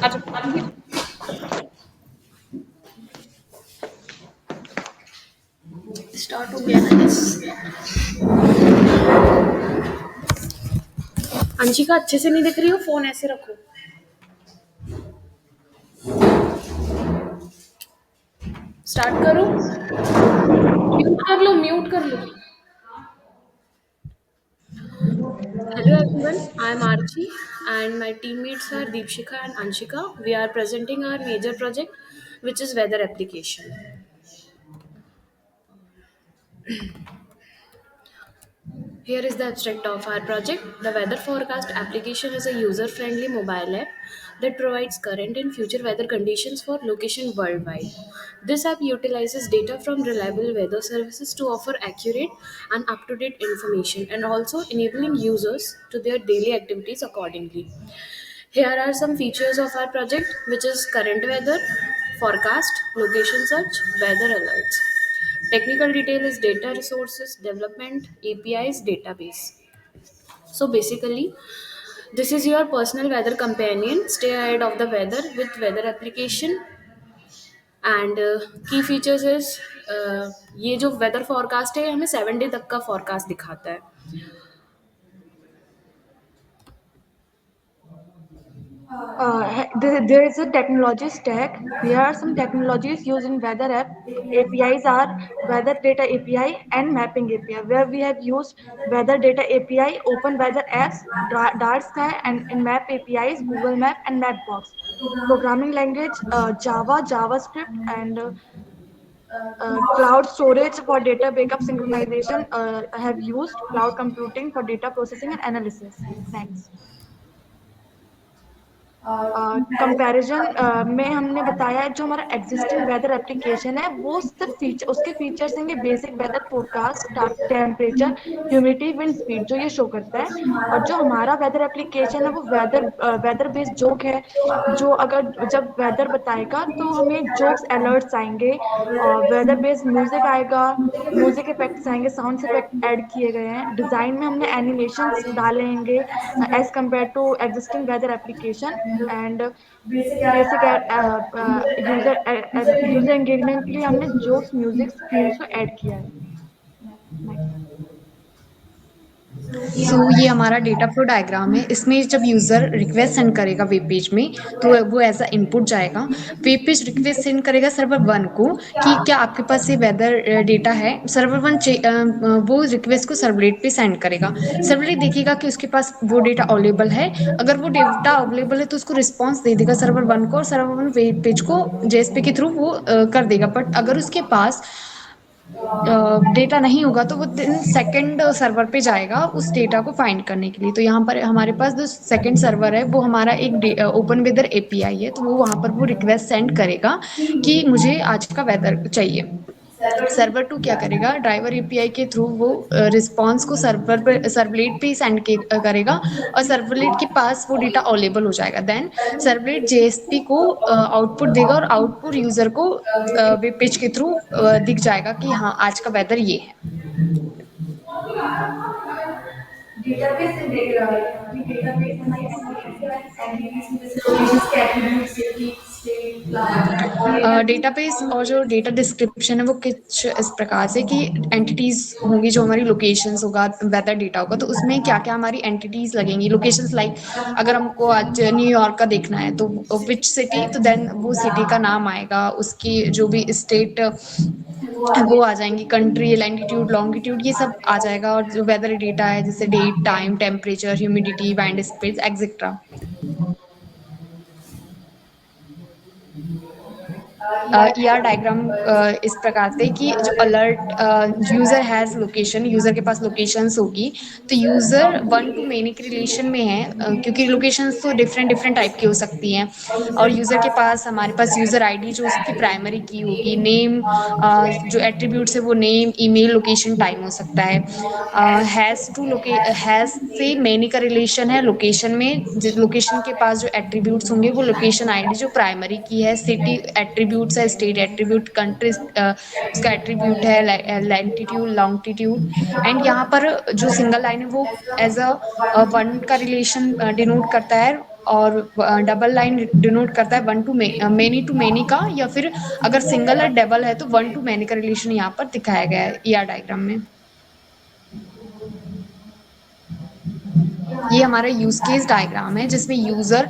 अच्छा, स्टार्ट हो गया ना अंशिका अच्छे से नहीं दिख रही हो, फोन ऐसे रखो। स्टार्ट करो। म्यूट कर लो, म्यूट कर लो। Hello everyone, I am Archie and my teammates are Deepshika and Anshika. We are presenting our major project which is weather application. Here is the abstract of our project. The weather forecast application is a user-friendly mobile app that provides current and future weather conditions for location worldwide. This app utilizes data from reliable weather services to offer accurate and up-to-date information and also enabling users to their daily activities accordingly. Here are some features of our project, which is current weather, forecast, location search, weather alerts. Technical detail is data resources, development, APIs, database. So basically, this is your personal weather companion. Stay ahead of the weather with weather application. And की features is ये जो weather forecast है हमें 7 day तक का forecast दिखाता है. There is a technology stack. Here are some technologies used in weather app. APIs are weather data API and mapping API. Where we have used weather data API, open weather apps, Dark Sky, and in map APIs, Google Map and Mapbox. Programming language Java, JavaScript, and cloud storage for data backup synchronization. I have used cloud computing for data processing and analysis. Thanks. Comparison में हमने बताया जो हमारा existing weather application है वो सिर्फ feature उसके features हैं basic weather forecast, temperature, humidity, wind speed जो ये शो करता है. और जो हमारा वेदर एप्लीकेशन है वो वेदर बेस्ड जोक है. जो अगर जब वेदर बताएगा तो हमें जोक्स अलर्ट्स आएंगे और वेदर बेस्ड म्यूजिक आएगा, म्यूजिक इफेक्ट्स आएंगे, साउंड इफेक्ट ऐड किए गए हैं. डिजाइन में हमने एनिमेशंस डालेंगे as compare to existing weather application. And basic user engagement के लिए हमने जोक्स, म्यूजिक, थीम्स को ऐड किया है. ये हमारा डेटा फ्लो डायग्राम है. इसमें जब यूजर रिक्वेस्ट सेंड करेगा वेब पेज में तो वो एज अ इनपुट जाएगा. वेब पेज रिक्वेस्ट सेंड करेगा सर्वर 1 को कि क्या आपके पास ये वेदर डेटा है. सर्वर 1 वो रिक्वेस्ट को सर्वलेट पे सेंड करेगा. सर्वलेट देखेगा कि उसके पास वो डेटा अवेलेबल है. अगर वो डेटा अवेलेबल है तो उसको रिस्पॉन्स दे देगा सर्वर 1 को और सर्वर 1 वेब पेज को जेएसपी के थ्रू वो कर देगा. बट अगर उसके पास डेटा नहीं होगा तो वो दिन सेकंड सर्वर पे जाएगा उस डेटा को फाइंड करने के लिए. तो यहाँ पर हमारे पास जो सेकंड सर्वर है वो हमारा एक ओपन वेदर एपीआई है. तो वो वहाँ पर वो रिक्वेस्ट सेंड करेगा कि मुझे आज का वेदर चाहिए. सर्वर 2 क्या करेगा, ड्राइवर एपीआई के थ्रू वो रिस्पॉन्स को सर्वर पे सर्वलेट पे सेंड करेगा और सर्वलेट के पास वो डेटा अवेलेबल हो जाएगा. देन सर्वलेट जेएसपी को आउटपुट देगा और आउटपुट यूजर को वेब पेज के थ्रू दिख जाएगा कि हाँ आज का वेदर ये है. डेटाबेस से डेटाबेस हमारी एंटिटीज में जैसे लोकेशंस के attributes, city, state, class. Database और जो डेटा डिस्क्रिप्शन है वो कुछ इस प्रकार से कि एंटिटीज होंगी जो हमारी लोकेशंस होगा, वेदर डेटा होगा तो उसमें क्या क्या हमारी एंटिटीज लगेंगी. लोकेशंस लाइक अगर हमको आज न्यूयॉर्क का देखना है तो विच सिटी, तो देन वो सिटी का नाम आएगा, उसकी जो भी स्टेट वो आ जाएंगी, कंट्री, लैंगिट्यूड, लॉन्गिट्यूड, ये सब आ जाएगा. और जो वेदर डेटा है जैसे date, time, temperature, humidity, wind speed etcetera. ER diagram इस प्रकार से कि जो alert user has location, user के पास लोकेशंस होगी तो यूजर 1 to मेनी के रिलेशन में है क्योंकि लोकेशंस तो डिफरेंट डिफरेंट टाइप की हो सकती हैं. और यूजर के पास हमारे पास यूजर आईडी जो उसकी प्राइमरी की होगी, नेम जो एट्रीब्यूट्स है वो नेम, ईमेल, लोकेशन, टाइम हो सकता है. हैज से मेनी का रिलेशन है लोकेशन में. लोकेशन के पास जो एट्रीब्यूट्स होंगे वो लोकेशन आईडी जो प्राइमरी की है, सिटी एट्रीब्यूट्स है, स्टेट एट्रीब्यूट, कंट्री उसका एट्रीब्यूट है, लैंटिट्यूड, लॉन्गिट्यूड. एंड यहाँ पर जो सिंगल लाइन है वो एज अ 1 का रिलेशन डिनोट करता है और डबल लाइन डिनोट करता है one to many to many का, या फिर अगर सिंगल है डबल है तो वन टू मेनी का रिलेशन यहाँ पर दिखाया गया है ER डायग्राम में। ये हमारा यूज केस डायग्राम है जिसमें user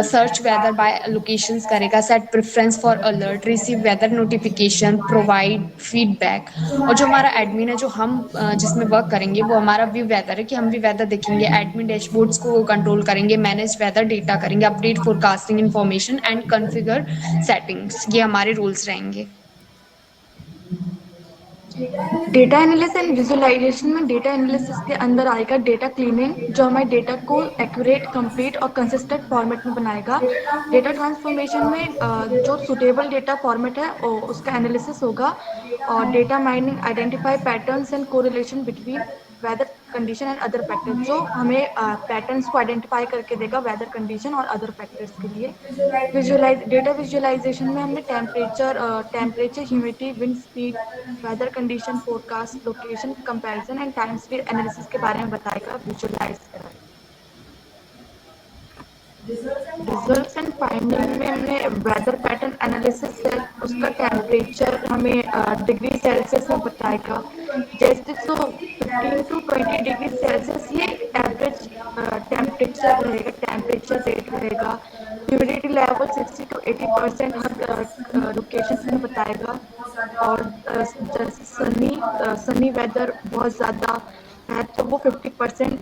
search weather by locations करेगा, set preference for alert, receive weather notification, provide feedback. और जो हमारा एडमिन है, जो हम जिसमें वर्क करेंगे, वो हमारा व्यू वेदर है कि हम भी वेदर देखेंगे, एडमिन डैशबोर्ड्स को कंट्रोल करेंगे, मैनेज वेदर डेटा करेंगे, update forecasting information and configure settings. ये हमारे रूल्स रहेंगे। डेटा एनालिसिस एंड विजुअलाइजेशन में डेटा एनालिसिस के अंदर आएगा डेटा क्लीनिंग, जो हमारे डेटा को एक्यूरेट, कंप्लीट और कंसिस्टेंट फॉर्मेट में बनाएगा। डेटा ट्रांसफॉर्मेशन में जो सुटेबल डेटा फॉर्मेट है उसका एनालिसिस होगा। और data mining, identify patterns and correlation between weather condition and other factors, जो हमें पैटर्न्स को आइडेंटिफाई करके देगा वेदर कंडीशन और अदर फैक्टर्स के लिए। डेटा विजुअलाइजेशन में हमने temperature, humidity, wind speed, weather condition, forecast, location comparison and time series analysis के बारे में बताएगा, विजुअलाइज कराएगा। रिजल्ट्स एंड फाइंडिंग में हमने वेदर पैटर्न एनालिसिस है, उसका टेम्परेचर हमें डिग्री सेल्सियस में बताएगा। जैसे तो 15 to 20 डिग्री सेल्सियस ये एवरेज टेम्परेचर रहेगा, टेम्परेचर रेट रहेगा। Humidity level 60 to 80% her location में बताएगा। और सनी वेदर बहुत ज़्यादा है तो वो 50%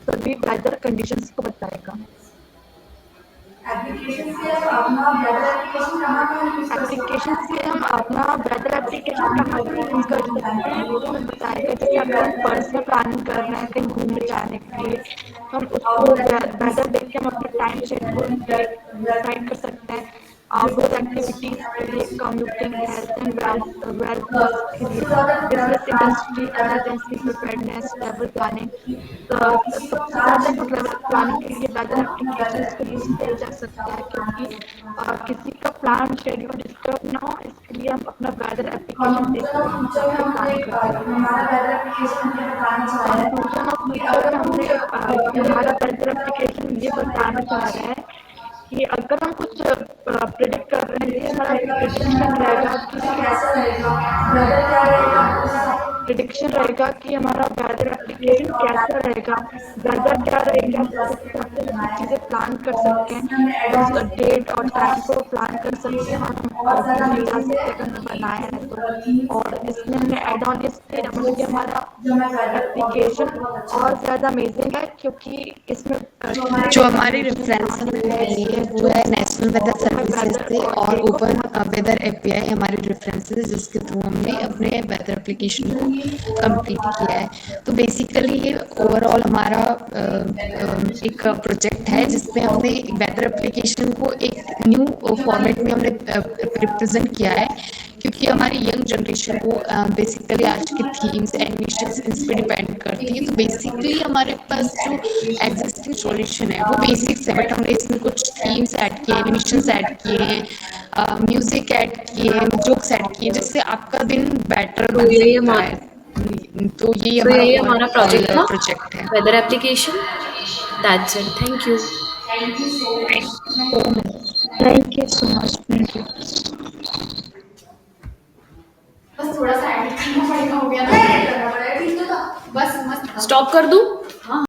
सभी वेदर कंडीशंस को बताएगा। एप्लीकेशन से हम अपना वेदर एप्लीकेशन कहाँ पर यूज कर सकते हैं वो हमें बताएगा। जैसे अगर हम पर्सनल प्लानिंग कर रहे हैं कहीं घूमने जाने के लिए, हम उसको वेदर देख के हम अपना टाइम शेड्यूल डिसाइड कर सकते हैं। आउटडोर एक्टिविटीज के लिए, कम्यूटिंग, हेल्थ एंड वेलनेस के लिए, business, industry, emergency preparedness, travel planning. सबसे ज़्यादा तो ट्रैवल प्लानिंग के लिए वेदर एप्लीकेशंस को यूज़ किया जा सकता है, क्योंकि किसी का प्लान शेड्यूल डिस्टर्ब ना हो, इसके लिए हम अपना वेदर एप्लीकेशन देख के उस हिसाब से प्लान कर सकते हैं। कंक्लूजन ऑफ फ्यूचर में हमने हमारा वेदर एप्लीकेशन ये बताना चाह रहा है कि अगर हम कुछ प्रिडिक्ट कर रहे हैं, ये हमारा प्रिडिक्शन रहेगा कि कैसा रहेगा, वेदर क्या रहेगा, प्रिडिक्शन रहेगा कि हमारा वेदर एप्लीकेशन कैसा रहेगा, वेदर क्या रहेगा, उस हिसाब से हम चीज़ें प्लान कर सकते हैं, उस डेट और टाइम को प्लान कर सकते हैं और हम घूमने जा सकते हैं अगर हमने बनाया है तो। और इसमें हमने एड ऑन इसलिए डाला कि हमारा एप्लीकेशन और ज़्यादा अमेजिंग है, क्योंकि इसमें जो हमारी रेफरेंस है वो है नेशनल वेदर सर्विसेज से और ओपन वेदर API हमारी रेफरेंसेस, जिसके थ्रू हमने अपने वेदर एप्लीकेशन को कंप्लीट किया है। तो बेसिकली ये ओवरऑल हमारा एक प्रोजेक्ट है जिसमें हमने वेदर एप्लीकेशन को एक न्यू फॉर्मेट में हमने रिप्रेजेंट किया है, क्योंकि हमारी यंग जनरेशन को बेसिकली आज की थीम्स एनिमेशंस इस पर डिपेंड करती है। तो बेसिकली हमारे पास जो एग्जिस्टिंग सॉल्यूशन है वो बेसिक्स है, बट हमने इसमें कुछ थीम्स ऐड किए, एनिमेशंस ऐड किए हैं, म्यूजिक ऐड किए हैं, जोक्स ऐड किए, जिससे आपका दिन बेटर तो बन यही सकता हमारा है। तो ये तो यही हमारा प्रोजेक्ट हमारा था, प्रोजेक्ट है। Weather application. That's it, thank you. Thank you so much, thank you. बस थोड़ा सा एडिट करना पड़ेगा, हो गया ना, एडिट करना पड़ेगा, ठीक है, तो बस मस्त स्टॉप कर दूं?